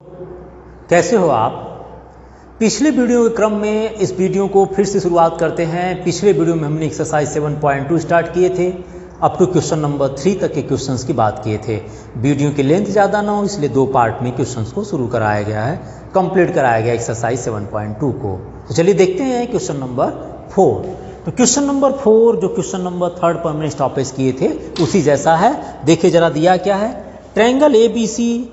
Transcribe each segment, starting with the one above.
कैसे हो आप। पिछले वीडियो के क्रम में इस वीडियो को फिर से शुरुआत करते हैं। पिछले वीडियो में हमने एक्सरसाइज 7.2 स्टार्ट किए थे, अप टू क्वेश्चन नंबर 3 तक के क्वेश्चंस की बात किए थे। वीडियो की लेंथ ज़्यादा ना हो इसलिए 2 पार्ट में क्वेश्चंस को शुरू कराया गया है, कंप्लीट कराया गया एक्सरसाइज 7.2 को। तो चलिए देखते हैं क्वेश्चन नंबर 4। तो क्वेश्चन नंबर 4 जो क्वेश्चन नंबर 3 पर हमने स्टॉपेज किए थे उसी जैसा है। देखिए जरा दिया क्या है, triangle ABC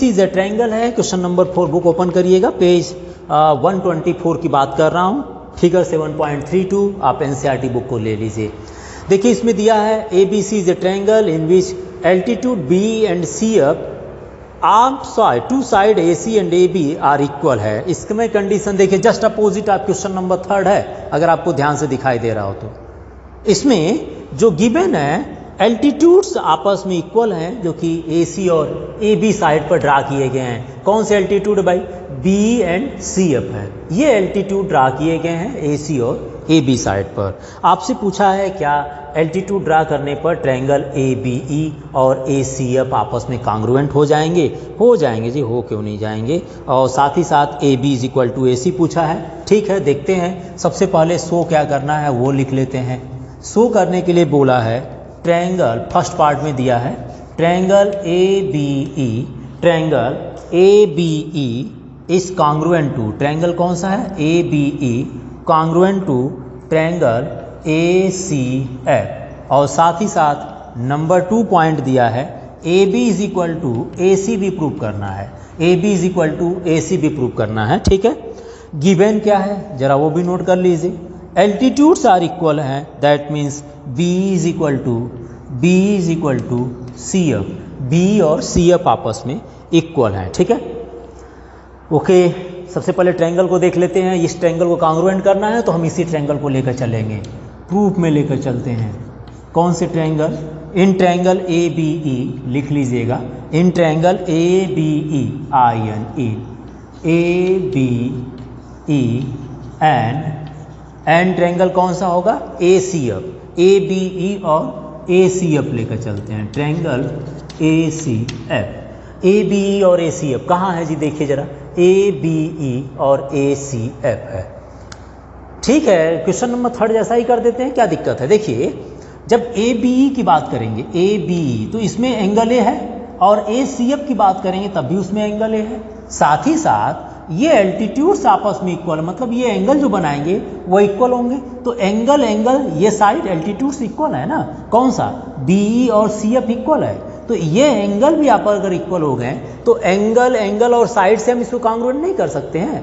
is a triangle है। क्वेश्चन नंबर 4 बुक ओपन करिएगा, पेज 124 की बात कर रहा हूँ, फिगर 7.32 आप NCERT बुक को ले लीजिए। देखिए इसमें दिया है ABC is a triangle in which altitude B and CF to side AC and AB are equal है। इसमें कंडीशन देखिए जस्ट अपोजिट आप क्वेश्चन नंबर 3 है, अगर आपको ध्यान से दिखाई दे रहा हो तो। इसमें जो गिवन है एल्टीट्यूड्स आपस में इक्वल हैं, जो कि AC और AB साइड पर ड्रा किए गए हैं। कौन से एल्टीट्यूड भाई, B एंड CF है, ये एल्टीट्यूड ड्रा किए गए हैं AC और AB साइड पर। आपसे पूछा है क्या एल्टीट्यूड ड्रा करने पर ट्रायंगल ABE और ACF आपस में कांग्रुएंट हो जाएंगे? हो जाएंगे जी, हो क्यों नहीं जाएंगे। और साथ ही साथ AB is equal to AC पूछा है। ठीक है, देखते हैं। सबसे पहले शो क्या करना है वो लिख लेते हैं। शो करने के लिए बोला है ट्रायंगल, फर्स्ट पार्ट में दिया है triangle ABE is congruent to, triangle कौन सा है ABE congruent to triangle ACF। और साथ ही साथ नंबर 2 पॉइंट दिया है AB is equal to AC भी प्रूव करना है, AB is equal to AC भी प्रूव करना है। ठीक है, गिवन क्या है जरा वो भी नोट कर लीजिए। एल्टीट्यूड्स आर इक्वल हैं, that means B is equal to CF, B और CF आपस में इक्वल हैं। ठीक है, ओके। सबसे पहले ट्रायंगल को देख लेते हैं। इस ट्रायंगल को कांग्रुएंट करना है तो हम इसी ट्रायंगल को लेकर चलेंगे, प्रूफ में लेकर चलते हैं। कौन से ट्रायंगल? इन ट्रायंगल ABE लिख लीजिएगा, in triangle ABE and triangle कौन सा होगा ACF, ABE और ACF लेकर चलते हैं। ट्रायंगल ACF, ABE और ACF कहाँ है जी, देखिए जरा ABE और ACF है। ठीक है, क्वेश्चन नंबर 3 जैसा ही कर देते हैं, क्या दिक्कत है। देखिए जब ABE की बात करेंगे ABE तो इसमें एंगल A है, और ACF की बात करेंगे तब भी उसमें एंगल A है। साथ ही साथ ये एल्टीट्यूड्स आपस में इक्वल है, मतलब ये एंगल जो बनाएंगे वो इक्वल होंगे। तो एंगल ये साइड एल्टीट्यूड्स इक्वल है ना, कौन सा BE और CF इक्वल है। तो ये एंगल भी आप अगर इक्वल हो गए तो एंगल और साइड से हम इसको कांग्रुएंट नहीं कर सकते हैं।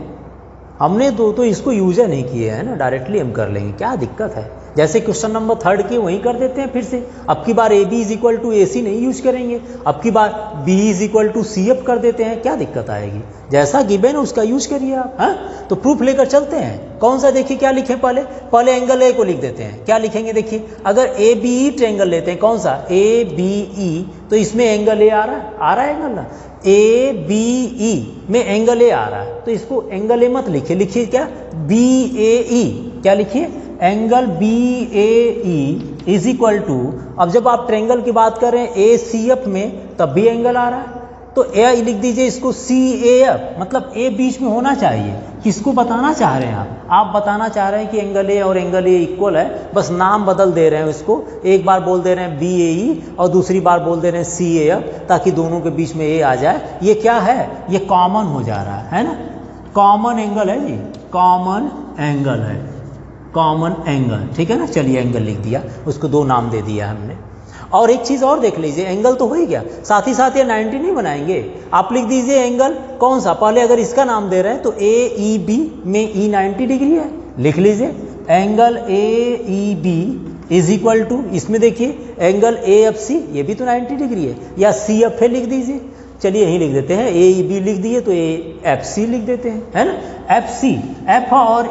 हमने तो इसको यूज नहीं किए है ना, डायरेक्टली हम कर लेंगे, क्या दिक्कत है। जैसे क्वेश्चन नंबर 3 की वहीं कर देते हैं फिर से। अब की बार AB is equal to AC नहीं यूज करेंगे, अब की बार B is equal to CF कर देते हैं, क्या दिक्कत आएगी। जैसा गिवन है उसका यूज करिए आप। हाँ, तो प्रूफ लेकर चलते हैं। कौन सा देखिए क्या लिखें, पहले एंगल A को लिख देते हैं। क्या लिखेंगे देखिए, अगर ABE ट्रायंगल लेते हैं, कौन सा ABE, तो इसमें एंगल A आ रहा है एंगल ना, ABE में एंगल A आ रहा है, तो इसको एंगल A मत लिखिए क्या BAE, क्या लिखिए angle BAE is equal to, अब जब आप ट्रायंगल की बात कर रहे हैं ACF में तब भी एंगल आ रहा है तो A लिख दीजिए इसको CAF, मतलब A बीच में होना चाहिए। किसको बताना चाह रहे हैं आप बताना चाह रहे हैं कि एंगल A और एंगल A इक्वल है, बस नाम बदल दे रहे हैं इसको। एक बार बोल दे रहे हैं BAE और दूसरी बार बोल दे रहे हैं CAF, ताकि दोनों के बीच में A आ जाए। ये क्या है, ये कॉमन हो जा रहा है ना, कॉमन एंगल है जी, कॉमन एंगल। ठीक है ना, चलिए एंगल लिख दिया, उसको 2 नाम दे दिया हमने। और एक चीज़ और देख लीजिए, एंगल तो हो ही गया, साथ ही साथ ये 90 नहीं बनाएंगे। आप लिख दीजिए एंगल कौन सा, पहले अगर इसका नाम दे रहे हैं तो AEB में E 90 डिग्री है, लिख लीजिए angle AEB is equal to, इसमें देखिए एंगल AFC, ये भी तो 90 डिग्री है, या CFA लिख दीजिए। चलिए यहीं लिख देते हैं, AEB लिख दिए तो AFC लिख देते हैं, है ना। FC F और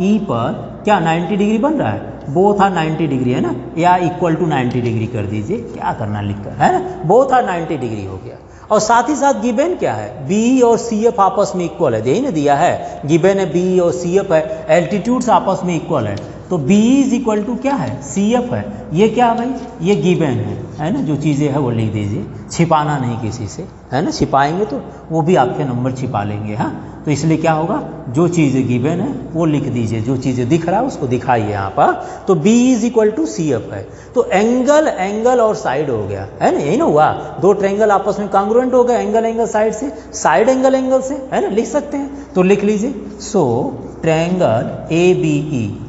E पर क्या 90 डिग्री बन रहा है, बोथ आर 90 डिग्री है ना, या इक्वल टू 90 डिग्री कर दीजिए, क्या करना लिखकर, है ना, बोथ आर 90 डिग्री हो गया। और साथ ही साथ गिवन क्या है, B और CF आपस में इक्वल है, यही ना दिया है, गिवन है B और CF है, एल्टीट्यूड्स आपस में इक्वल है, तो B इज इक्वल टू क्या है, CF है। ये क्या है भाई, ये गिवन है ना, जो चीज़ें है वो लिख दीजिए, छिपाना नहीं किसी से, है ना, छिपाएंगे तो वो भी आपके नंबर छिपा लेंगे। हाँ, तो इसलिए क्या होगा, जो चीज़ें गिवन है वो लिख दीजिए, जो चीज़ें दिख रहा है उसको दिखाइए यहाँ पर। तो B is equal to CF है। तो एंगल और साइड हो गया, है ना, यही ना हुआ, दो ट्रायंगल आपस में कांग्रुएंट हो गए, एंगल साइड से, साइड एंगल से, है ना, लिख सकते हैं, तो लिख लीजिए। सो ट्रायंगल ABE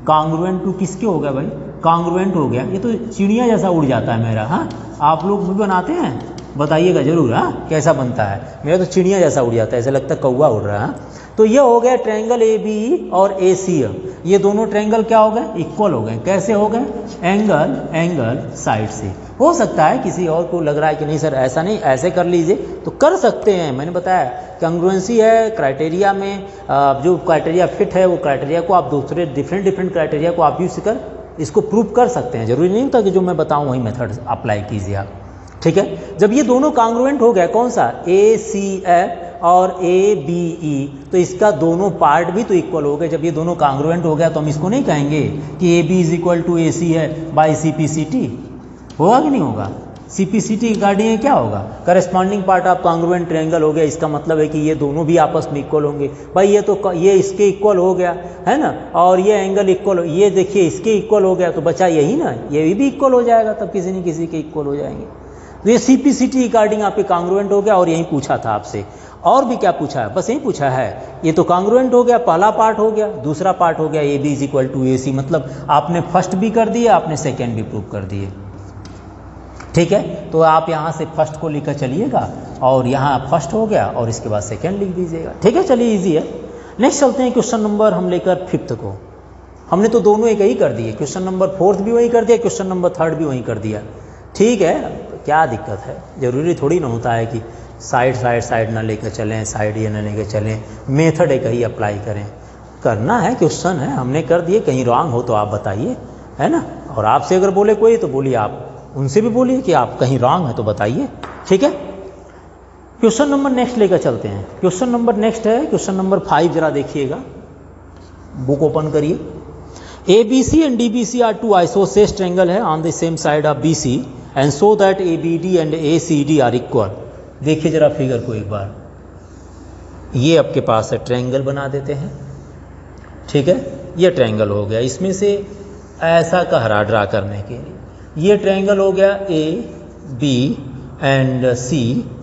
कांग्रुएंट टू किसके हो गया भाई, कांग्रुएंट हो गया। ये तो चिड़िया जैसा उड़ जाता है मेरा। हाँ, आप लोग भी बनाते हैं, बताइएगा जरूर। हाँ, कैसा बनता है, मेरा तो चिड़िया जैसा उड़ जाता है, ऐसा लगता है कौवा उड़ रहा है। तो ये हो गया ट्रायंगल ABE और ACF, ये दोनों ट्रायंगल क्या हो गए, इक्वल हो गए। कैसे हो गए, एंगल साइड से। हो सकता है किसी और को लग रहा है कि नहीं सर ऐसा नहीं, ऐसे कर लीजिए, तो कर सकते हैं। मैंने बताया कंग्रुएंसी है क्राइटेरिया में, जो क्राइटेरिया फिट है वो क्राइटेरिया को आप दूसरे डिफरेंट क्राइटेरिया को आप यूज कर इसको प्रूव कर सकते हैं। जरूरी नहीं होता कि जो मैं बताऊँ वही मेथड अप्लाई कीजिए आप। ठीक है, जब ये दोनों कांग्रुएंट हो गया, कौन सा, ACF और ABE, तो इसका दोनों पार्ट भी तो इक्वल हो गए। जब ये दोनों कांग्रुएंट हो गया तो हम इसको नहीं कहेंगे कि AB is equal to AC है बाई CPCT, होगा कि नहीं होगा। CPCT अकॉर्डिंग क्या होगा, corresponding part of congruent triangle हो गया। इसका मतलब है कि ये दोनों भी आपस में इक्वल होंगे। भाई ये तो ये इसके इक्वल हो गया, है ना, और ये एंगल इक्वल, ये देखिए इसके इक्वल हो गया, तो बचा यही ना, ये भी इक्वल हो जाएगा, तब किसी न किसी के इक्वल हो जाएंगे। तो ये CPCT अकॉर्डिंग आपके कांग्रुएंट हो गया। और यही पूछा था आपसे, और भी क्या पूछा है, बस यही पूछा है। ये तो कांग्रुएंट हो गया, पहला पार्ट हो गया, दूसरा पार्ट हो गया AB is equal to AC, मतलब आपने फर्स्ट भी कर दिया, आपने सेकेंड भी प्रूव कर दिए। ठीक है, तो आप यहाँ से फर्स्ट को लेकर चलिएगा, और यहाँ फर्स्ट हो गया और इसके बाद सेकेंड लिख दीजिएगा। ठीक है, चलिए इजी है। नेक्स्ट चलते हैं क्वेश्चन नंबर हम लेकर 5th को। हमने तो दोनों एक ही कर दिए, क्वेश्चन नंबर 4th भी वही कर दिया, क्वेश्चन नंबर 3rd भी वही कर दिया। ठीक है, क्या दिक्कत है, जरूरी थोड़ी ना होता है कि साइड ना लेकर चलें, साइड ये ना लेकर चलें, मेथड एक ही अप्लाई करें। करना है, क्वेश्चन है, हमने कर दिए, कहीं रॉन्ग हो तो आप बताइए, है ना। और आपसे अगर बोले कोई तो बोलिए, आप उनसे भी बोलिए कि आप कहीं रॉन्ग है तो बताइए। ठीक है, क्वेश्चन नंबर नेक्स्ट लेकर चलते हैं। क्वेश्चन नंबर नेक्स्ट है क्वेश्चन नंबर 5, जरा देखिएगा, बुक ओपन करिए। ABC and DBC are two isosceles triangle है on the same side of BC and so that ABD and ACD are equal। देखिए जरा फिगर को एक बार, ये आपके पास है, ट्रायंगल बना देते हैं। ठीक है, ये ट्रायंगल हो गया, इसमें से ऐसा कहरा ड्रा करने के लिए ये ट्रायंगल हो गया AB एंड C,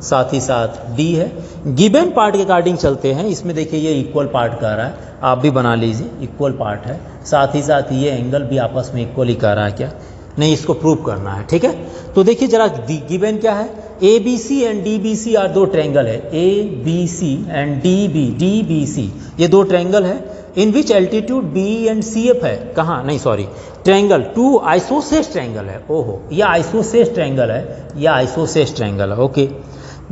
साथ ही साथ D है। गिवन पार्ट के अकॉर्डिंग चलते हैं, इसमें देखिए ये इक्वल पार्ट कह रहा है, आप भी बना लीजिए, इक्वल पार्ट है, साथ ही साथ ये एंगल भी आपस में इक्वल ही कह रहा है क्या, नहीं, इसको प्रूव करना है। ठीक है, तो देखिए जरा गिवन क्या है, ABC एंड DBC आर दो ट्रायंगल है, ABC एंड DBC ये दो ट्रायंगल है, in which altitude B and CF है। कहाँ, नहीं sorry, triangle to isosceles triangle है। ओहो, ये आइसोसेलेस ट्रायंगल है, ये आइसोसेलेस ट्रायंगल है। Okay,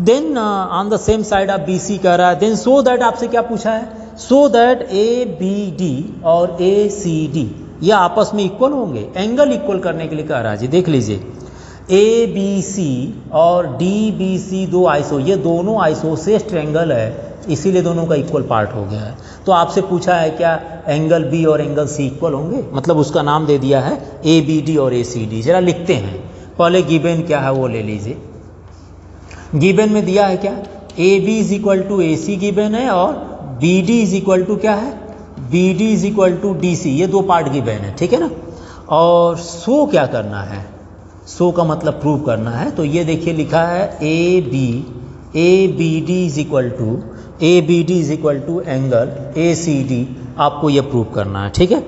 then on the same side of BC कह रहा है, देन सो दैट आपसे क्या पूछा है, सो दैट ABD और ACD ये आपस में इक्वल होंगे, एंगल इक्वल करने के लिए कह रहा है जी। देख लीजिए, ABC और DBC दो ये दोनों आइसोसेलेस ट्रायंगल है, इसीलिए दोनों का इक्वल पार्ट हो गया है। तो आपसे पूछा है क्या एंगल B और एंगल C इक्वल होंगे, मतलब उसका नाम दे दिया है ABD और ACD। जरा लिखते हैं, पहले गिवन क्या है वो ले लीजिए। गिवन में दिया है क्या, AB is equal to AC given है, और BD इज इक्वल टू क्या है, BD is equal to DC, ये दो पार्ट गिवन है। ठीक है ना, और सो क्या करना है, सो का मतलब प्रूव करना है। तो ये देखिए लिखा है ABD is equal to angle ACD, आपको ये प्रूव करना है। ठीक है,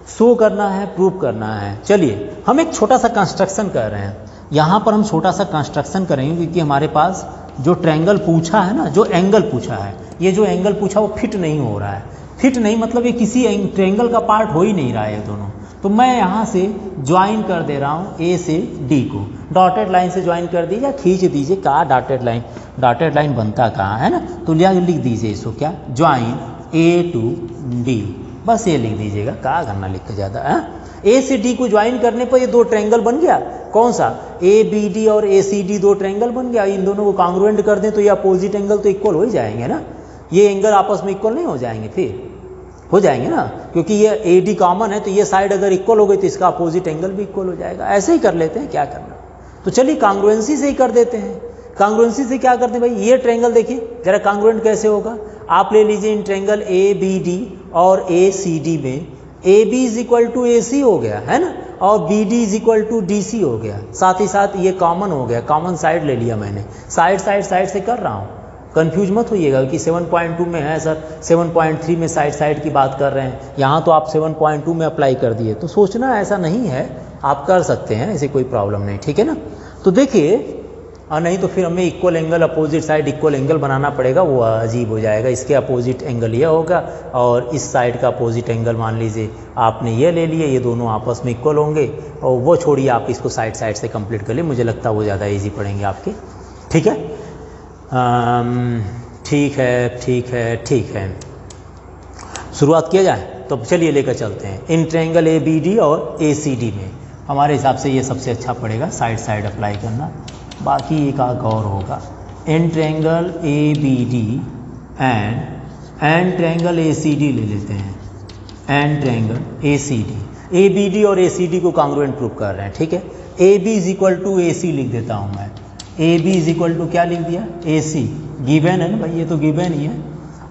शो करना है, प्रूव करना है। चलिए हम एक छोटा सा कंस्ट्रक्शन कर रहे हैं, यहाँ पर हम छोटा सा कंस्ट्रक्शन करेंगे, क्योंकि हमारे पास जो ट्रायंगल पूछा है ना, जो एंगल पूछा है, ये जो एंगल पूछा वो फिट नहीं हो रहा है। फिट नहीं मतलब ये किसी ट्रायंगल का पार्ट हो ही नहीं रहा है ये दोनों। तो मैं यहाँ से ज्वाइन कर दे रहा हूँ A से D को, डॉटेड लाइन से ज्वाइन कर दीजिए, खींच दीजिए। कहाँ डॉटेड लाइन बनता कहाँ है ना, तो लिख दीजिए इसको क्या, ज्वाइन A to D, बस ये लिख दीजिएगा, कहाँ करना लिख के ज़्यादा है। A से D को ज्वाइन करने पर ये दो ट्रायंगल बन गया, कौन सा, ABD और ACD दो ट्रायंगल बन गया। इन दोनों को कांग्रुएंट कर दें तो ये अपोजिट एंगल तो इक्वल हो ही जाएंगे ना, ये एंगल आपस में इक्वल नहीं हो जाएंगे, फिर हो जाएंगे ना, क्योंकि ये ए डी कॉमन है तो ये साइड अगर इक्वल हो गई तो इसका अपोजिट एंगल भी इक्वल हो जाएगा। ऐसे ही कर लेते हैं, क्या करना। तो चलिए कांग्रुएंसी से ही कर देते हैं। कांग्रुएंसी से क्या करते हैं भाई, ये ट्रायंगल देखिए जरा कांग्रुएंट कैसे होगा। आप ले लीजिए in triangle A B D और ए सी डी में A B is equal to A C हो गया है ना, और B D is equal to D C हो गया। साथ ही साथ ये कॉमन हो गया, कॉमन साइड ले लिया मैंने। साइड साइड साइड से कर रहा हूँ, कंफ्यूज मत होइएगा कि 7.2 में है सर, 7.3 में साइड साइड की बात कर रहे हैं, यहाँ तो आप 7.2 में अप्लाई कर दिए। तो सोचना ऐसा नहीं है, आप कर सकते हैं, ऐसे कोई प्रॉब्लम नहीं, ठीक है ना। तो देखिए, और नहीं तो फिर हमें equal angle opposite side equal angle बनाना पड़ेगा, वो अजीब हो जाएगा। इसके अपोजिट एंगल ये होगा और इस साइड का अपोजिट एंगल मान लीजिए आपने ये ले लिए, ये दोनों आपस में इक्वल होंगे। और वो छोड़िए, आप इसको साइड साइड से कंप्लीट कर लिए, मुझे लगता है वो ज़्यादा ईजी पड़ेंगे आपके, ठीक है। ठीक है ठीक है ठीक है, शुरुआत किया जाए। तो चलिए लेकर चलते हैं in triangle A B D और ए सी डी में। हमारे हिसाब से ये सबसे अच्छा पड़ेगा साइड साइड अप्लाई करना, बाकी एक आग और होगा। In triangle A B D and triangle A C D ले लेते हैं, and triangle A C D. A B D और ए सी डी को कांग्रुएंट प्रूव कर रहे हैं, ठीक है। A B is equal to A C लिख देता हूँ मैं। A B is equal to क्या लिख दिया, ए सी, गिवन है ना भाई, ये तो गिवन ही है।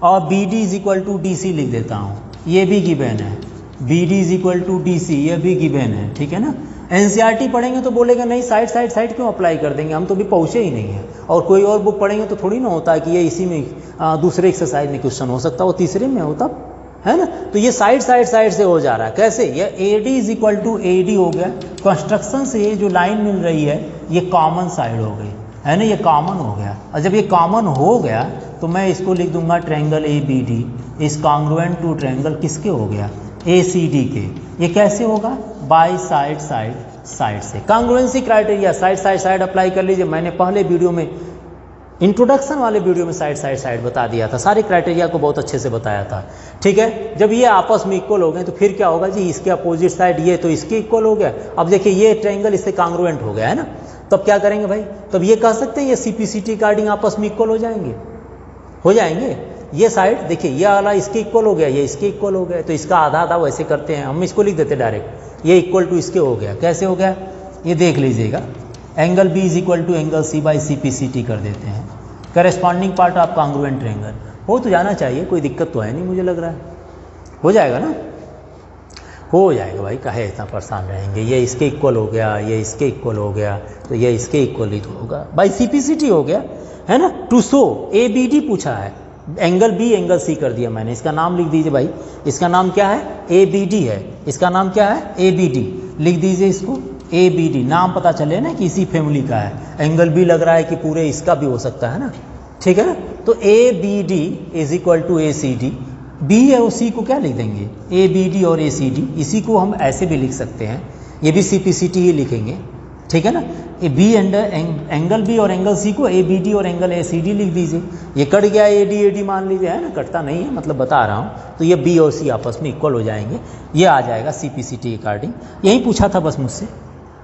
और B D is equal to D C लिख देता हूँ, ये भी गिवन है। B D is equal to D C, ये भी गिवन है, ठीक है ना। एनसीईआरटी पढ़ेंगे तो बोलेगा नहीं साइड साइड साइड क्यों अप्लाई कर देंगे, हम तो भी पहुँचे ही नहीं हैं। और कोई और बुक पढ़ेंगे तो थोड़ी ना होता है कि ये इसी में दूसरे एक्सरसाइज में क्वेश्चन हो सकता है, वो तीसरे में होता है ना। तो ये साइड साइड साइड से हो जा रहा है, कैसे, ये A D is equal to A D हो गया। कंस्ट्रक्शन से ये जो लाइन मिल रही है ये कॉमन साइड हो गई है ना, ये कॉमन हो गया। और जब ये कॉमन हो गया तो मैं इसको लिख दूंगा triangle A B D is congruent to triangle किसके हो गया, ए सी डी के। ये कैसे होगा, बाय साइड साइड साइड से। Congruency criteria side side side apply कर लीजिए। मैंने पहले वीडियो में, इंट्रोडक्शन वाले वीडियो में साइड साइड साइड बता दिया था, सारे क्राइटेरिया को बहुत अच्छे से बताया था, ठीक है। जब ये आपस में इक्वल हो गए तो फिर क्या होगा जी, इसके अपोजिट साइड ये तो इसके इक्वल हो गया। अब देखिए ये ट्रायंगल इससे कांग्रुएंट हो गया है ना, तब क्या करेंगे भाई, तब ये कह सकते हैं ये सीपीसीटी अकॉर्डिंग आपस में इक्वल हो जाएंगे, हो जाएंगे। ये साइड देखिए, ये वाला इसके इक्वल हो गया, ये इसके इक्वल हो गया, तो इसका आधा आधा वैसे करते हैं, हम इसको लिख देते डायरेक्ट, ये इक्वल टू इसके हो गया। कैसे हो गया, ये देख लीजिएगा, angle B is equal to angle C by C P C T कर देते हैं। Corresponding part of congruent triangle हो तो जाना चाहिए, कोई दिक्कत तो है नहीं, मुझे लग रहा है हो जाएगा ना, हो जाएगा भाई, काहे इतना परेशान रहेंगे। ये इसके इक्वल हो गया, ये इसके इक्वल हो गया, तो ये इसके इक्वल ही तो होगा भाई, सीपीसीटी हो गया है ना। To show A B D पूछा है, एंगल बी एंगल सी कर दिया मैंने। इसका नाम लिख दीजिए भाई, इसका नाम क्या है, ए बी डी है, इसका नाम क्या है, ए बी डी लिख दीजिए इसको, ए बी डी। नाम पता चले ना कि इसी फैमिली का है, एंगल बी लग रहा है कि पूरे इसका भी हो सकता है ना, ठीक है ना। तो A B D is equal to A C D, B है और सी को क्या लिख देंगे, ए बी डी और ए सी डी। इसी को हम ऐसे भी लिख सकते हैं, ये भी सी पी सी टी ही लिखेंगे, ठीक है ना। ए बी एंगल बी और एंगल सी को ए बी डी और एंगल ए सी डी लिख दीजिए। ये कट गया ए डी मान लीजिए, है ना, कटता नहीं है, मतलब बता रहा हूँ। तो ये बी और सी आपस में इक्वल हो जाएंगे, ये आ जाएगा C P C T according. यही पूछा था बस मुझसे,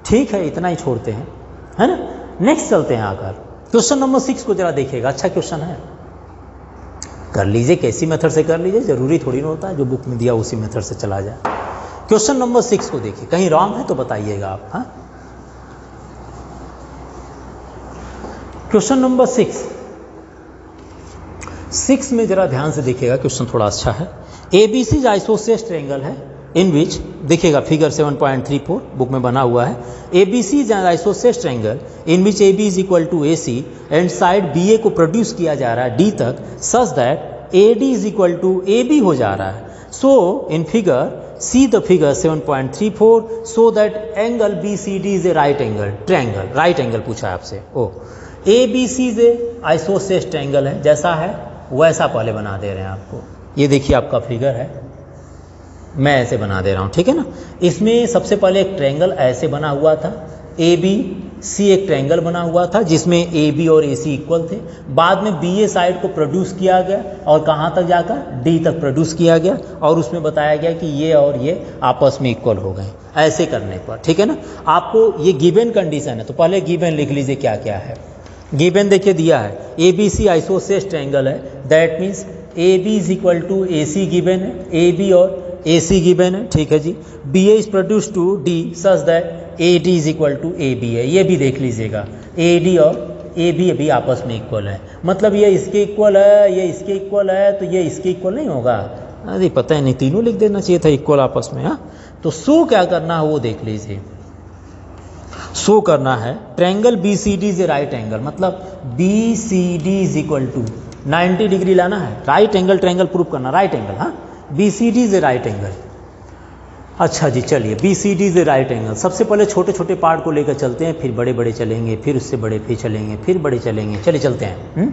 ठीक है, इतना ही छोड़ते हैं, है ना। नेक्स्ट चलते हैं आकर क्वेश्चन नंबर 6 को जरा देखिएगा, अच्छा क्वेश्चन है, कर लीजिए, कैसी मेथड से कर लीजिए, जरूरी थोड़ी ना होता है जो बुक में दिया उसी मेथड से चला जाए। क्वेश्चन नंबर 6 को देखिए, कहीं रॉन्ग है तो बताइएगा आप। हाँ, क्वेश्चन नंबर 6 में जरा ध्यान से देखिएगा, क्वेश्चन थोड़ा अच्छा है। एबीसी आइसोसेलेस ट्रायंगल है इन विच, देखिएगा फिगर 7.34 बुक में बना हुआ है। A B C is an isosceles triangle in which A B is equal to A C and side B A को प्रोड्यूस किया जा रहा है डी तक, such that A D is equal to A B हो जा रहा है। So in figure see the figure 7.34 so that angle B C D is a right angle triangle, right angle पूछा है आपसे। Oh A B C is a isosceles triangle है, जैसा है वैसा पहले बना दे रहे हैं आपको। ये देखिए आपका फिगर है, मैं ऐसे बना दे रहा हूँ, ठीक है ना। इसमें सबसे पहले एक ट्रायंगल ऐसे बना हुआ था, ए बी सी एक ट्रायंगल बना हुआ था जिसमें ए बी और ए सी इक्वल थे। बाद में बी ए साइड को प्रोड्यूस किया गया और कहाँ तक जाकर डी तक प्रोड्यूस किया गया, और उसमें बताया गया कि ये और ये आपस में इक्वल हो गए। ऐसे करने पर, ठीक है ना, आपको ये गिवन कंडीशन है, तो पहले गिवन लिख लीजिए क्या क्या है। गिवन देखिए दिया है, A B C isosceles triangle है, that means A B is equal to A C given है, ए बी और ए सी गिवन है, ठीक है जी। B A is produce to D such that A D is equal to A B है, ये भी देख लीजिएगा, ए डी और ए बी अभी आपस में इक्वल है, मतलब ये इसके इक्वल है, ये इसके इक्वल है, तो ये इसके इक्वल नहीं होगा। अरे पता है नहीं, तीनों लिख देना चाहिए था इक्वल आपस में। हाँ, तो शो क्या करना है वो देख लीजिए। शो करना है triangle B C D is a right angle, मतलब B C D is equal to 90 degree लाना है, राइट एंगल ट्रायंगल प्रूव करना, राइट एंगल। हाँ, B C D is a right angle. अच्छा जी, चलिए B C D is a right angle. सबसे पहले छोटे छोटे पार्ट को लेकर चलते हैं, फिर बड़े बड़े चलेंगे, फिर उससे बड़े फिर चलेंगे, फिर बड़े चलेंगे। चलिए चलते हैं।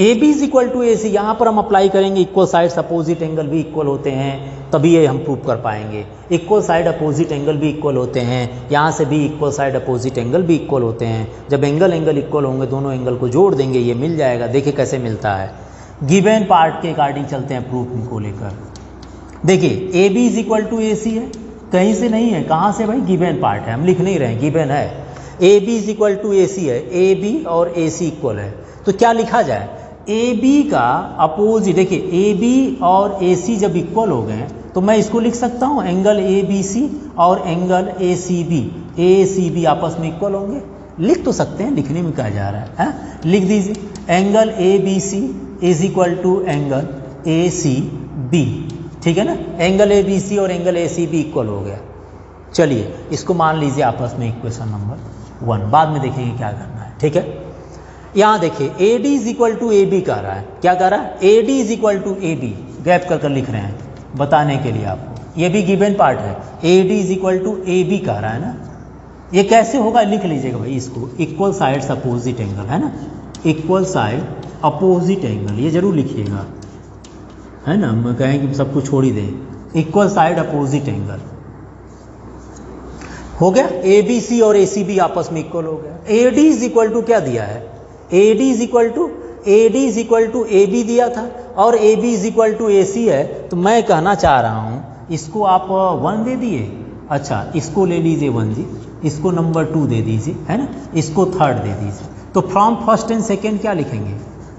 A B is equal to A C, यहाँ पर हम अप्लाई करेंगे इक्वल साइड्स अपोजिट एंगल भी इक्वल होते हैं, तभी ये हम प्रूव कर पाएंगे। इक्वल साइड अपोजिट एंगल भी इक्वल होते हैं, यहाँ से भी इक्वल साइड अपोजिट एंगल भी इक्वल होते हैं। जब एंगल इक्वल होंगे, दोनों एंगल को जोड़ देंगे, ये मिल जाएगा। देखिए कैसे मिलता है। गिवन पार्ट के अकॉर्डिंग चलते हैं प्रूफ को लेकर। देखिए A B is equal to A C है, कहीं से नहीं है, कहाँ से भाई, गिवन पार्ट है, हम लिख नहीं रहे हैं, गिवन है। A B is equal to A C है, ए बी और ए सी इक्वल है, तो क्या लिखा जाए, ए बी का अपोजिट। देखिए ए बी और ए सी जब इक्वल हो गए तो मैं इसको लिख सकता हूँ एंगल ए बी सी और एंगल ए सी बी आपस में इक्वल होंगे। लिख तो सकते हैं, लिखने में क्या जा रहा है, है? लिख दीजिए angle A B C is equal to angle A C B, ठीक है ना। एंगल ए बी सी और angle A C B equal हो गया। चलिए इसको मान लीजिए आपस में इक्वेशन नंबर 1, बाद में देखेंगे क्या करना है, ठीक है। यहाँ देखिए A D is equal to A B कह रहा है, क्या कह रहा है, A D is equal to A B, gap कर लिख रहे हैं बताने के लिए आपको, ये भी गिवन पार्ट है। A D is equal to A B कह रहा है ना, ये कैसे होगा लिख लीजिएगा भाई इसको, इक्वल साइड्स अपोजिट एंगल है ना, इक्वल साइड अपोजिट एंगल, ये जरूर लिखिएगा, है ना। हम कहें कि सब कुछ छोड़ ही दें, इक्वल साइड अपोजिट एंगल हो गया। ए बी सी और ए सी बी आपस में इक्वल हो गया। A D is equal to क्या दिया है, A D is equal to A B दिया था और A B is equal to A C है, तो मैं कहना चाह रहा हूँ इसको आप 1 दे दिए। अच्छा इसको ले लीजिए 1 जी, इसको नंबर 2 दे दीजिए, है ना, इसको 3rd दे दीजिए। तो फ्रॉम फर्स्ट एंड सेकेंड क्या लिखेंगे,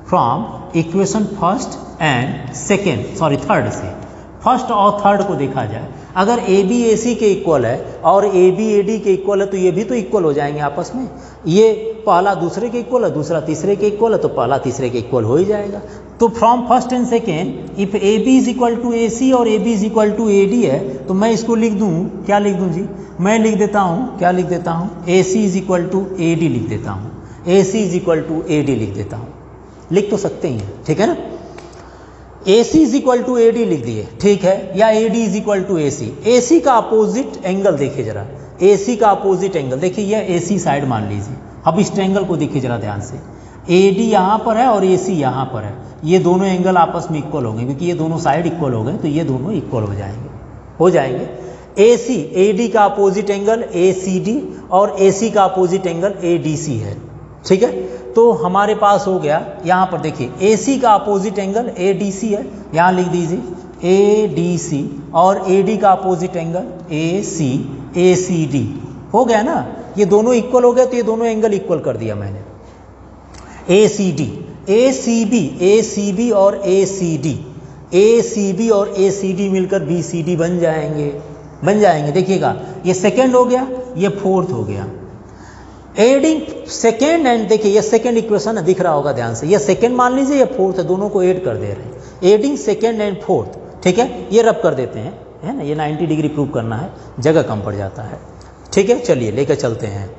from equation first and second, sorry 3rd से, फर्स्ट और 3rd को देखा जाए, अगर ए बी ए सी के इक्वल है और ए बी ए डी के इक्वल है तो ये भी तो इक्वल हो जाएंगे आपस में। ये पहला दूसरे के इक्वल है, दूसरा तीसरे के इक्वल है, तो पहला तीसरे के इक्वल हो ही जाएगा। तो from first and second if A B is equal to A C और A B is equal to A D है, तो मैं इसको लिख दूँ, क्या लिख दूँ जी, मैं लिख देता हूँ, क्या लिख देता हूँ, A C is equal to A D लिख देता हूँ, A C is equal to A D लिख देता हूँ, लिख तो सकते ही हैं, ठीक है ना। A C is equal to A D लिख दिए, ठीक है, या A D is equal to A C. A C का अपोजिट एंगल देखिए जरा, ए सी का अपोजिट एंगल देखिए, यह ए सी साइड मान लीजिए। अब इस ट्रायंगल को देखिए जरा ध्यान से, ए डी यहाँ पर है और ए सी यहाँ पर है, ये दोनों एंगल आपस में इक्वल होंगे, क्योंकि ये दोनों साइड इक्वल हो गए, तो ये दोनों इक्वल हो जाएंगे। ए सी, ए डी का opposite angle A C D और ए सी का opposite angle A D C है, ठीक है। तो हमारे पास हो गया, यहाँ पर देखिए ए सी का opposite angle A D C है, यहाँ लिख दीजिए ए डी सी, और ए डी का opposite angle A C D, हो गया ना। ये दोनों इक्वल हो गए, तो ये दोनों एंगल इक्वल कर दिया मैंने। ए सी डी, ए सी बी और ए सी डी और ए सी डी मिलकर बी सी डी बन जाएंगे। देखिएगा ये सेकेंड हो गया, ये 4th हो गया। एडिंग सेकेंड एंड, देखिए ये सेकेंड इक्वेशन है, दिख रहा होगा ध्यान से, ये सेकेंड मान लीजिए, ये 4th है, दोनों को ऐड कर दे रहे हैं, एडिंग सेकेंड एंड 4th, ठीक है। ये रब कर देते हैं, है ना, ये 90 डिग्री प्रूव करना है, जगह कम पड़ जाता है, ठीक है। चलिए लेकर चलते हैं।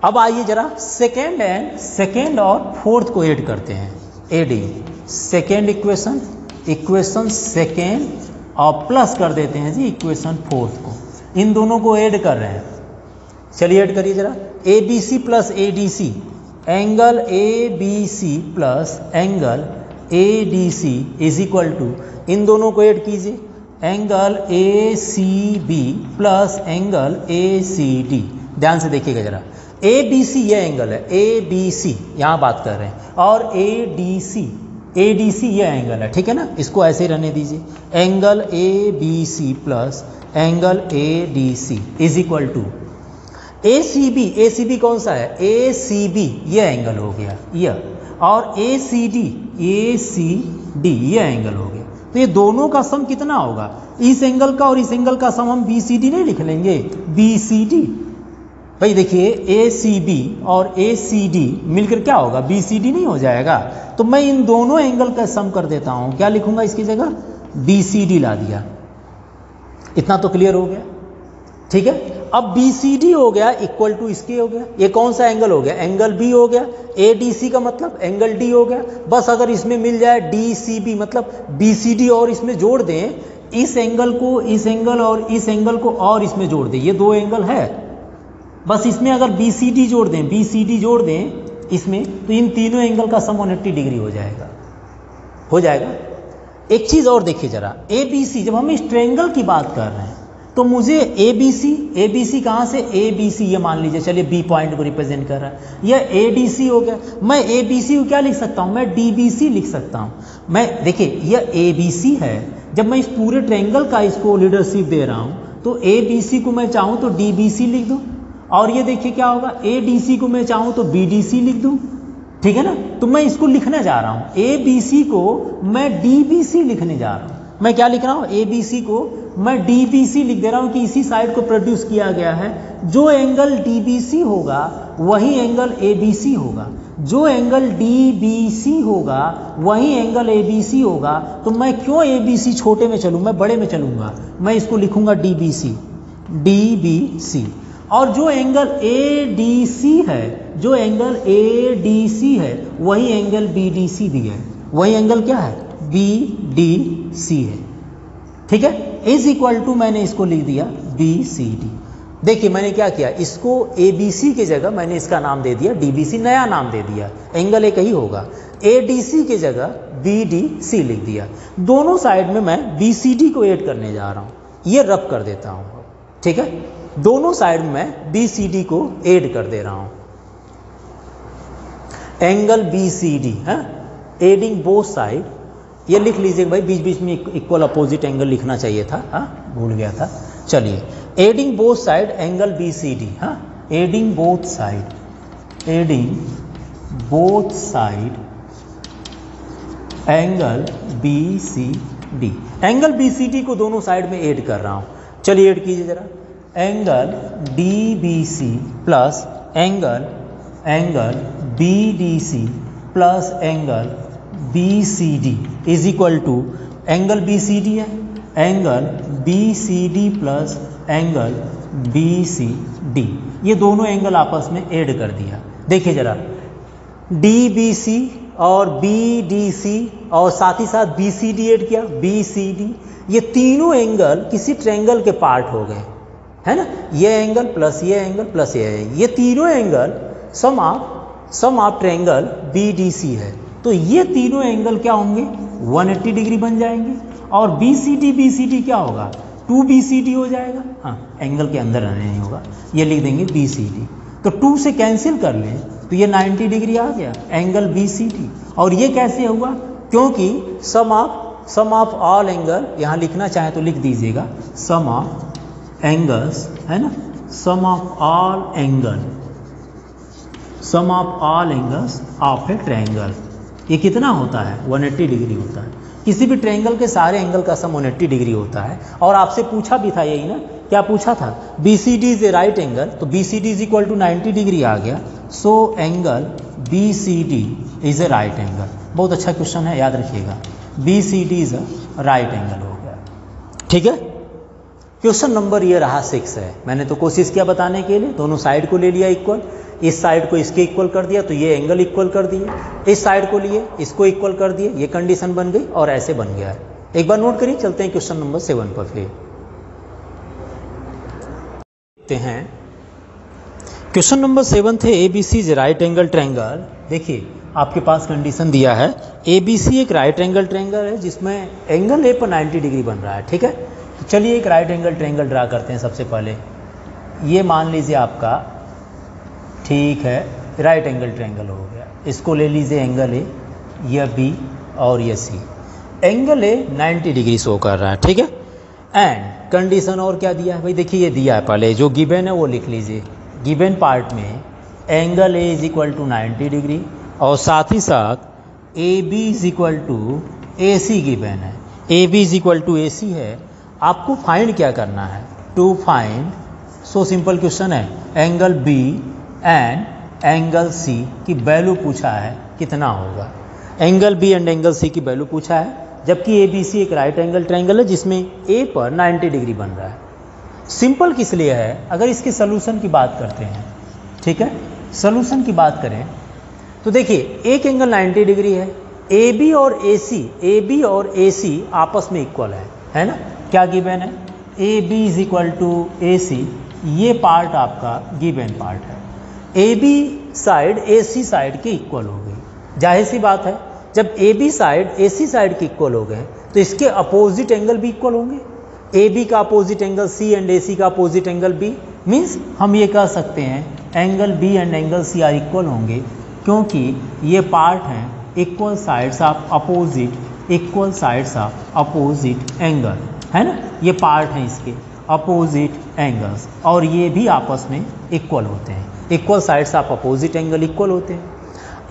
अब आइए जरा सेकेंड और 4th को ऐड करते हैं, एडिंग सेकेंड इक्वेशन सेकेंड और प्लस कर देते हैं जी इक्वेशन 4th को, इन दोनों को ऐड कर रहे हैं। चलिए ऐड करिए जरा, A B C plus A D C, angle A B C plus angle A D C is equal to, इन दोनों को ऐड कीजिए, angle A C B plus angle A C D. ध्यान से देखिएगा जरा, ए बी सी ये angle है, ए बी सी यहाँ बात कर रहे हैं, और ए डी सी ये एंगल है, ठीक है ना, इसको ऐसे ही रहने दीजिए, angle A B C plus angle A D C is equal to, A C B कौन सा है, ए सी बी ये एंगल हो गया यह, और ए सी डी ये एंगल हो गया। तो ये दोनों का सम कितना होगा, इस एंगल का और इस एंगल का सम हम बी सी डी नहीं लिख लेंगे, बी सी डी। भाई देखिए ए सी बी और ए सी डी मिलकर क्या होगा, बी सी डी नहीं हो जाएगा। तो मैं इन दोनों एंगल का सम कर देता हूं, क्या लिखूंगा इसकी जगह, बी सी डी ला दिया। इतना तो क्लियर हो गया, ठीक है। अब बी सी डी हो गया इक्वल टू इसके हो गया, ये कौन सा एंगल हो गया, एंगल बी हो गया, ए डी सी का मतलब एंगल डी हो गया। बस अगर इसमें मिल जाए डी सी बी मतलब बी सी डी और इसमें जोड़ दें, इस एंगल को इस एंगल और इस एंगल को और इसमें जोड़ दें, ये दो एंगल है। बस इसमें अगर बी सी डी जोड़ दें, बी सी डी जोड़ दें इसमें, तो इन तीनों एंगल का सम 180 डिग्री हो जाएगा, हो जाएगा। एक चीज और देखिए जरा, ए बी सी, जब हम इस ट्रायंगल की बात कर रहे हैं तो मुझे ए बी सी कहाँ से, ए बी सी ये मान लीजिए, चलिए बी पॉइंट को रिप्रेजेंट कर रहा है, यह ए डी सी हो गया। मैं ए बी सी को क्या लिख सकता हूँ, मैं डी बी सी लिख सकता हूँ। मैं देखिए यह ए बी सी है, जब मैं इस पूरे ट्रायंगल का इसको लीडरशिप दे रहा हूँ तो ए बी सी को मैं चाहूँ तो डी बी सी लिख दूँ, और ये देखिए क्या होगा, ए डी सी को मैं चाहूँ तो बी डी सी लिख दूँ, ठीक है ना। तो मैं इसको लिखने जा रहा हूँ, ए बी सी को मैं डी बी सी लिखने जा रहा हूँ। मैं क्या लिख रहा हूँ, ए बी सी को मैं डी बी सी लिख दे रहा हूँ कि इसी साइड को प्रोड्यूस किया गया है। जो एंगल डी बी सी होगा वही एंगल ए बी सी होगा, जो एंगल डी बी सी होगा वही एंगल ए बी सी होगा। तो मैं क्यों ए बी सी छोटे में चलूँ, मैं बड़े में चलूँगा, मैं इसको लिखूँगा D B C, D B C. और जो एंगल ए डी सी है, जो एंगल ए डी सी है वही एंगल बी डी सी भी है, वही एंगल क्या है, बी डी सी है, ठीक है। इज इक्वल टू मैंने इसको लिख दिया बी सी डी। देखिए मैंने क्या किया, इसको ए बी सी की जगह मैंने इसका नाम दे दिया डी बी सी, नया नाम दे दिया, एंगल एक ही होगा। ए डी सी की जगह बी डी सी लिख दिया। दोनों साइड में मैं बी सी डी को ऐड करने जा रहा हूँ, ये रब कर देता हूँ, ठीक है। दोनों साइड में मैं बी सी डी को ऐड कर दे रहा हूँ, एंगल बी सी डी है, एडिंग बोथ साइड। ये लिख लीजिए भाई, बीच बीच में इक्वल अपोजिट एंगल लिखना चाहिए था, हाँ भूल गया था। चलिए, adding both side angle B C D, हाँ adding both side, adding both side angle B C D. Angle B C D को दोनों साइड में ऐड कर रहा हूँ। चलिए ऐड कीजिए जरा, angle D B C plus angle B D C plus angle B C D is equal to, angle B C D है, angle B C D plus angle B C D. ये दोनों angle आपस में add कर दिया। देखिए जरा, D B C और बी डी सी और साथ ही साथ बी सी डी ऐड किया, बी सी डी। ये तीनों एंगल किसी ट्रायंगल के पार्ट हो गए, है ना। ये एंगल प्लस ये एंगल प्लस ये तीनों angle sum of triangle B D C है। तो ये तीनों एंगल क्या होंगे, 180 डिग्री बन जाएंगे। और बी सी डी क्या होगा, 2 बी सी डी हो जाएगा, हाँ एंगल के अंदर नहीं होगा, ये लिख देंगे बी सी डी। तो 2 से कैंसिल कर लें तो ये 90 डिग्री आ गया एंगल बी सी डी। और ये कैसे हुआ, क्योंकसम ऑफ ऑल एंगल, यहाँ लिखना चाहें तो लिख दीजिएगा सम ऑफ एंगल्स, है ना, sum of all angles of a triangle. ये कितना होता है, 180 डिग्री होता है। किसी भी ट्रायंगल के सारे एंगल का सम 180 डिग्री होता है। और आपसे पूछा भी था यही ना, क्या पूछा था, B C D is a right angle, तो B C D is equal to 90 degree आ गया। So angle B C D is a right angle. बहुत अच्छा क्वेश्चन है, याद रखिएगा, B C D is a right angle हो गया, ठीक है। क्वेश्चन नंबर ये रहा 6 है। मैंने तो कोशिश किया बताने के लिए, दोनों साइड को ले लिया इक्वल, इस साइड को इसके इक्वल कर दिया तो ये एंगल इक्वल कर दिए, इस साइड को लिए इसको इक्वल कर दिए, ये कंडीशन बन गई और ऐसे बन गया है। एक बार नोट करिए, चलते हैं क्वेश्चन नंबर 7 पर। फिर देखते हैं क्वेश्चन नंबर 7 थे, A B C is right angle triangle. देखिए आपके पास कंडीशन दिया है, ए बी सी एक राइट एंगल ट्रायंगल है जिसमें एंगल ए पर 90 डिग्री बन रहा है, ठीक है। तो चलिए एक राइट एंगल ट्रायंगल ड्रा करते हैं। सबसे पहले ये मान लीजिए आपका, ठीक है, राइट एंगल ट्रायंगल हो गया। इसको ले लीजिए एंगल ए, यह बी और यह सी। एंगल ए 90 डिग्री शो कर रहा है, ठीक है। एंड कंडीशन और क्या दिया है भाई, देखिए ये दिया है, पहले जो गिवन है वो लिख लीजिए, गिवन पार्ट में angle A is equal to 90 degree और साथ ही साथ A B is equal to A C given है, A B is equal to A C है। आपको फाइंड क्या करना है? To find, so simple question है, angle B and angle C की वैल्यू पूछा है कितना होगा। Angle B and angle C की वैल्यू पूछा है, जबकि ए बी सी एक राइट एंगल ट्रायंगल है जिसमें ए पर 90 डिग्री बन रहा है। सिंपल किस लिए है? अगर इसके सोल्यूशन की बात करते हैं, ठीक है, सोल्यूशन की बात करें तो देखिए एक एंगल 90 डिग्री है, ए बी और ए सी आपस में इक्वल है ना? क्या गिवन है? A B is equal to A C, ये पार्ट आपका गिवन पार्ट है। A B side A C side के इक्वल हो गई। जाहिर सी बात है, जब A B side A C side के इक्वल हो गए तो इसके अपोजिट एंगल भी इक्वल होंगे। ए बी का opposite angle C and A C का अपोजिट एंगल बी, मीन्स हम ये कह सकते हैं angle B and angle C are equal होंगे, क्योंकि ये पार्ट हैं equal sides of opposite, equal sides of opposite angle, है ना? ये पार्ट हैं इसके अपोजिट एंगल्स और ये भी आपस में इक्वल होते हैं, equal sides of opposite angle equal होते हैं।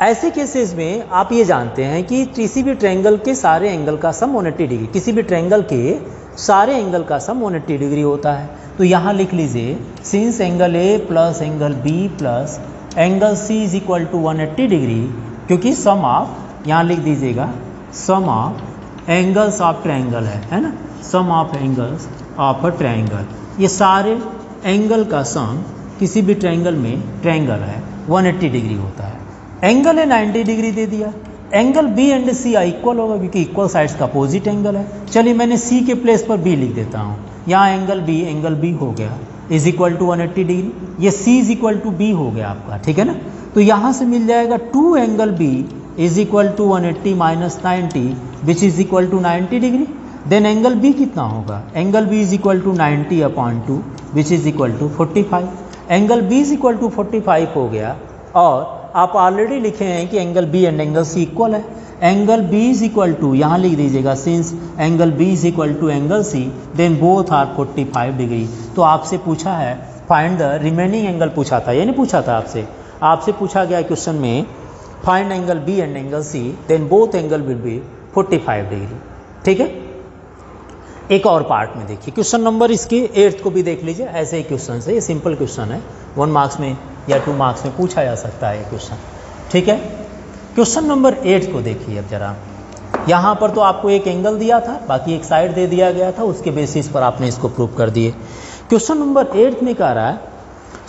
ऐसे केसेस में आप ये जानते हैं कि किसी भी ट्रायंगल के सारे एंगल का सम 180 डिग्री, किसी भी ट्रायंगल के सारे एंगल का सम 180 डिग्री होता है। तो यहाँ लिख लीजिए, since angle A plus angle B plus angle C is equal to 180 degree, क्योंकि सम ऑफ, यहाँ लिख दीजिएगा, sum of angles of triangle है ना? Sum of angles of a triangle, ये सारे एंगल का सम किसी भी ट्रायंगल में, ट्रायंगल है 180 डिग्री होता है। एंगल है 90 डिग्री दे दिया, angle B and C equal होगा क्योंकि इक्वल साइड्स का अपोजिट एंगल है। चलिए मैंने सी के प्लेस पर बी लिख देता हूँ, यहाँ एंगल बी हो गया इज इक्वल टू 180 डिग्री, ये सी इज इक्वल टू बी हो गया आपका, ठीक है ना? तो यहाँ से मिल जाएगा 2 angle B is equal to 180 minus 90 which is equal to 90 degree. Then angle B कितना होगा? Angle B is equal to 90 upon 2 which is equal to 45। Angle B is equal to 45 हो गया और आप ऑलरेडी लिखे हैं कि angle B and angle C equal है। Angle B is equal to, यहाँ लिख दीजिएगा, since angle B is equal to angle C then both are 45 degree. तो आपसे पूछा है फाइंड द रिमेनिंग एंगल, पूछा था, ये नहीं पूछा था आपसे पूछा गया क्वेश्चन में find angle B and angle C then both angle will be 45 degree, ठीक है? एक और पार्ट में देखिए, क्वेश्चन नंबर इसके 8th को भी देख लीजिए। ऐसे ही क्वेश्चन है, ये सिंपल क्वेश्चन है, 1 मार्क्स में या 2 मार्क्स में पूछा जा सकता है ये क्वेश्चन, ठीक है? क्वेश्चन नंबर 8 को देखिए अब जरा। यहाँ पर तो आपको एक एंगल दिया था, बाकी एक साइड दे दिया गया था, उसके बेसिस पर आपने इसको प्रूव कर दिए। क्वेश्चन नंबर 8 में कह रहा है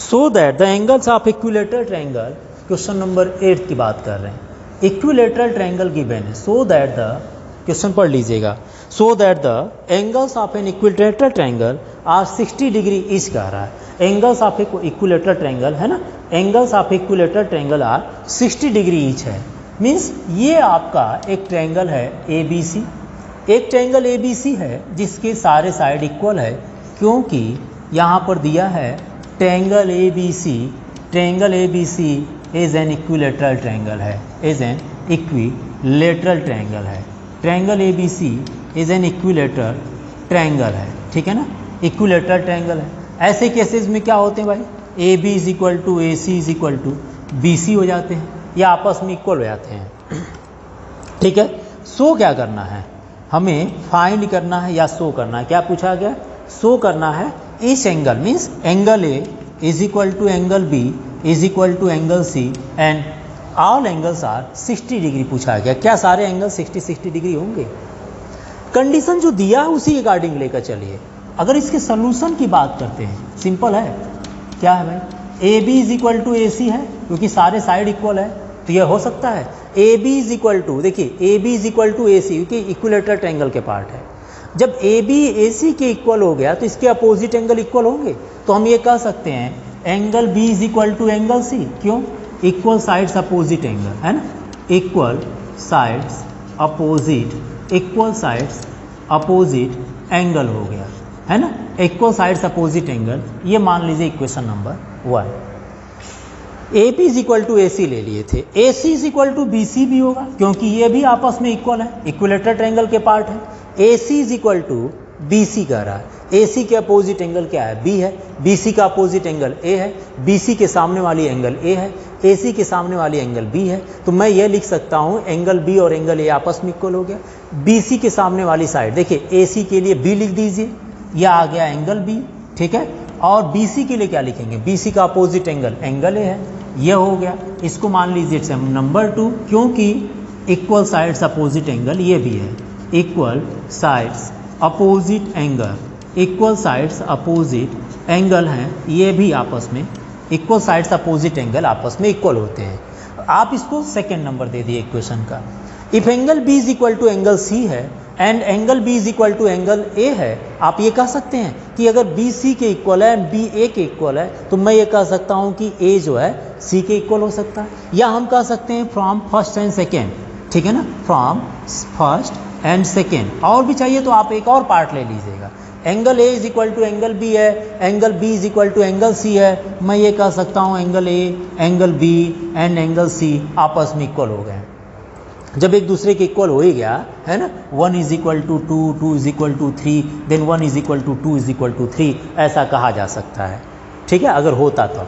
सो that the angles of equilateral triangle, question number 8 की बात कर रहे हैं, इक्विलेटरल ट्रायंगल गिवन है, सो दैट द, क्वेश्चन पढ़ लीजिएगा, so that the angles of an equilateral triangle are 60 degree each कह रहा है। एंगल्स ऑफ इक्विलेटरल ट्रायंगल है ना, angles of equilateral triangle are 60 degree each है। मीन्स ये आपका एक ट्रायंगल है ए बी सी, एक ट्रायंगल ए बी सी है जिसके सारे साइड इक्वल है, क्योंकि यहाँ पर दिया है triangle A B C, triangle A B C is an equilateral triangle है, इज एन इक्विलेटरल ट्रायंगल है, triangle A B C is an equilateral triangle है, ठीक है ना? इक्विलेटरल ट्रायंगल है। ऐसे केसेस में क्या होते हैं भाई, A B is equal to A C is equal to B C हो जाते हैं, या आपस में इक्वल हो जाते हैं, ठीक है? सो क्या करना है, हमें फाइंड करना है या शो करना है। क्या पूछा गया? शो करना है इस angle, means angle A is equal to angle B is equal to angle C and all angles are 60 degree पूछा गया। क्या सारे एंगल 60 डिग्री होंगे? कंडीशन जो दिया है उसी अकॉर्डिंग लेकर चलिए। अगर इसके सोल्यूशन की बात करते हैं, सिंपल है, क्या है भाई, A B is equal to A C है, क्योंकि सारे साइड इक्वल है, तो यह हो सकता है A B is equal to, देखिए A B is equal to A C, क्योंकि इक्विलेटरल ट्रायंगल के पार्ट है। जब ए बी ए सी के इक्वल हो गया तो इसके अपोजिट एंगल इक्वल होंगे, तो हम ये कह सकते हैं angle B is equal to angle C. क्यों? इक्वल साइड्स अपोजिट एंगल है ना, equal sides opposite, equal sides opposite angle हो गया, है ना? इक्वल साइड्स अपोजिट एंगल, ये मान लीजिए equation number 1। A P is equal to A C ले लिए थे, A C is equal to B C भी होगा, क्योंकि ये भी आपस में इक्वल है, इक्विलेटरल ट्रायंगल के पार्ट है। ए C is equal to BC कह रहा है। AC के अपोजिट एंगल क्या है? B है। BC का अपोजिट एंगल A है। BC के सामने वाली एंगल A है। AC के सामने वाली एंगल B है। तो मैं ये लिख सकता हूँ एंगल B और एंगल A आपस में इक्वल हो गया। BC के सामने वाली साइड देखिए, AC के लिए B लिख दीजिए, यह आ गया एंगल B, ठीक है। और BC के लिए क्या लिखेंगे? BC का अपोजिट एंगल एंगल A है, यह हो गया। इसको मान लीजिए नंबर 2, क्योंकि इक्वल साइड्स अपोजिट एंगल ये भी है। Equal sides opposite angle, equal sides opposite angle हैं ये भी आपस में, इक्वल साइड्स अपोजिट एंगल आपस में इक्वल होते हैं। आप इसको सेकेंड नंबर दे दिए इक्वेशन का। If angle B is equal to angle C है and angle B is equal to angle A है, आप ये कह सकते हैं कि अगर B C के इक्वल है एंड B A के इक्वल है, तो मैं ये कह सकता हूँ कि A जो है C के इक्वल हो सकता है। या हम कह सकते हैं फ्रॉम फर्स्ट एंड सेकेंड, ठीक है ना, फ्रॉम फर्स्ट एंड सेकेंड। और भी चाहिए तो आप एक और पार्ट ले लीजिएगा। Angle A is equal to angle B है, angle B is equal to angle C है, मैं ये कह सकता हूँ angle A, angle B and angle C आपस में इक्वल हो गए। जब एक दूसरे के इक्वल हो ही गया है ना, 1 is equal to 2, 2 is equal to 3, then 1 is equal to 2 is equal to 3, ऐसा कहा जा सकता है, ठीक है, अगर होता तो।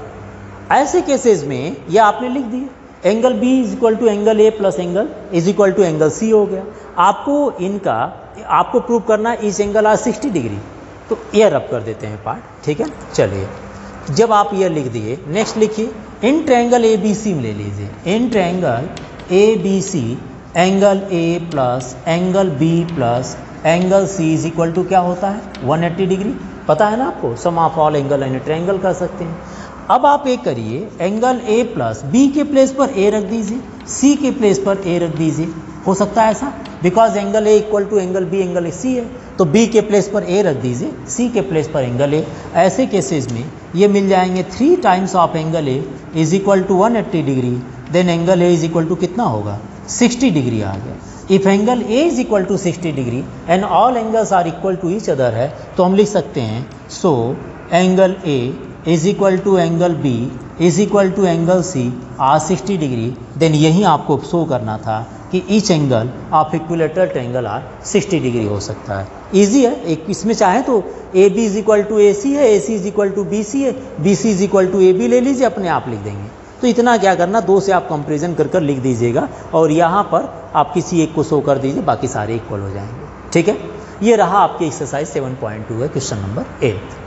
ऐसे केसेस में ये आपने लिख दिए angle B is equal to angle A plus angle is equal to angle C हो गया। आपको प्रूव करना है ईच एंगल आर 60 डिग्री, तो ये रब कर देते हैं पार्ट, ठीक है। चलिए, जब आप ये लिख दिए, नेक्स्ट लिखिए इन ट्रायंगल ABC में ले लीजिए। In triangle ABC angle A plus angle B plus angle C is equal to क्या होता है? 180 डिग्री। पता है ना आपको, sum of all angle in triangle कर सकते हैं। अब आप एक करिए, एंगल A प्लस B के प्लेस पर A रख दीजिए, C के प्लेस पर A रख दीजिए। हो सकता है ऐसा? Because angle A equal to angle B angle C है, तो B के प्लेस पर A रख दीजिए, C के प्लेस पर एंगल A। ऐसे केसेस में ये मिल जाएंगे 3 times of angle A is equal to 180 degree, then angle A is equal to कितना होगा? 60 डिग्री आ गया। If angle A is equal to 60 degree and all angles are equal to each other है, तो हम लिख सकते हैं so angle A is equal to angle B is equal to angle C are 60 degree. Then यही आपको show करना था कि each angle of equilateral triangle are 60 degree हो सकता है। इजी है, एक इसमें चाहे तो AB is equal to AC है, AC is equal to BC है, BC is equal to AB ले लीजिए, अपने आप लिख देंगे। तो इतना क्या करना, 2 से आप कंपेरिजन कर कर लिख दीजिएगा और यहाँ पर आप किसी एक को शो कर दीजिए, बाकी सारे इक्वल हो जाएंगे, ठीक है। ये रहा आपकी एक्सरसाइज 7.2 है, क्वेश्चन नंबर 8।